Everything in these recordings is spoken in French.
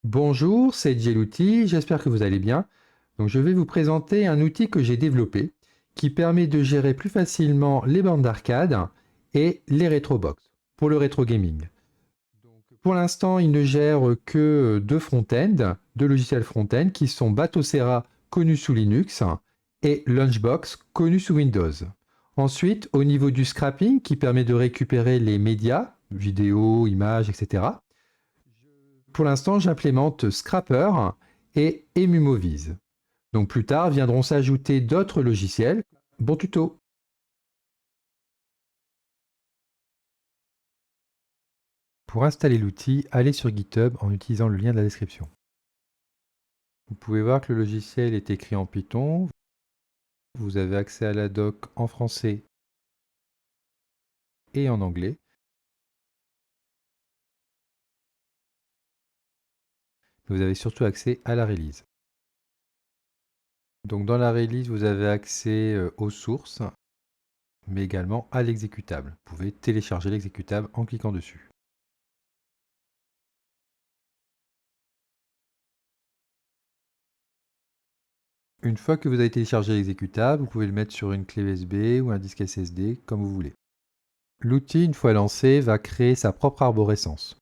Bonjour, c'est Djelouti, j'espère que vous allez bien. Donc, je vais vous présenter un outil que j'ai développé qui permet de gérer plus facilement les bandes d'arcade et les rétrobox pour le rétro gaming. Donc, pour l'instant, il ne gère que deux front-end, deux logiciels front-end qui sont Batocera connu sous Linux et Lunchbox connu sous Windows. Ensuite, au niveau du scrapping qui permet de récupérer les médias, vidéos, images, etc. Pour l'instant, j'implémente Scrapper et EmuMovies. Donc plus tard viendront s'ajouter d'autres logiciels. Bon tuto. Pour installer l'outil, allez sur GitHub en utilisant le lien de la description. Vous pouvez voir que le logiciel est écrit en Python. Vous avez accès à la doc en français et en anglais. Vous avez surtout accès à la release. Donc dans la release, vous avez accès aux sources, mais également à l'exécutable. Vous pouvez télécharger l'exécutable en cliquant dessus. Une fois que vous avez téléchargé l'exécutable, vous pouvez le mettre sur une clé USB ou un disque SSD, comme vous voulez. L'outil, une fois lancé, va créer sa propre arborescence.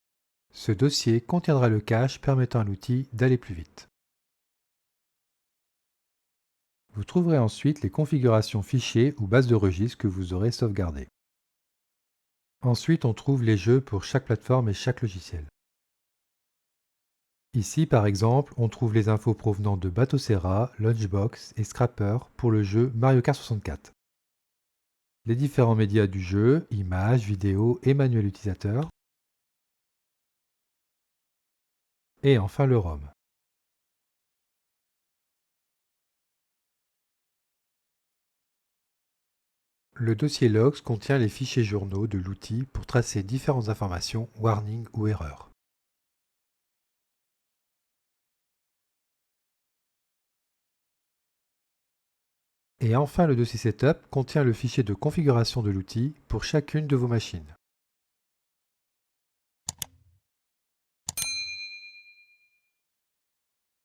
Ce dossier contiendra le cache permettant à l'outil d'aller plus vite. Vous trouverez ensuite les configurations fichiers ou bases de registres que vous aurez sauvegardées. Ensuite, on trouve les jeux pour chaque plateforme et chaque logiciel. Ici, par exemple, on trouve les infos provenant de Batocera, Lunchbox et Scrapper pour le jeu Mario Kart 64. Les différents médias du jeu, images, vidéos et manuel utilisateur. Et enfin le ROM. Le dossier logs contient les fichiers journaux de l'outil pour tracer différentes informations, warnings ou erreurs. Et enfin le dossier setup contient le fichier de configuration de l'outil pour chacune de vos machines.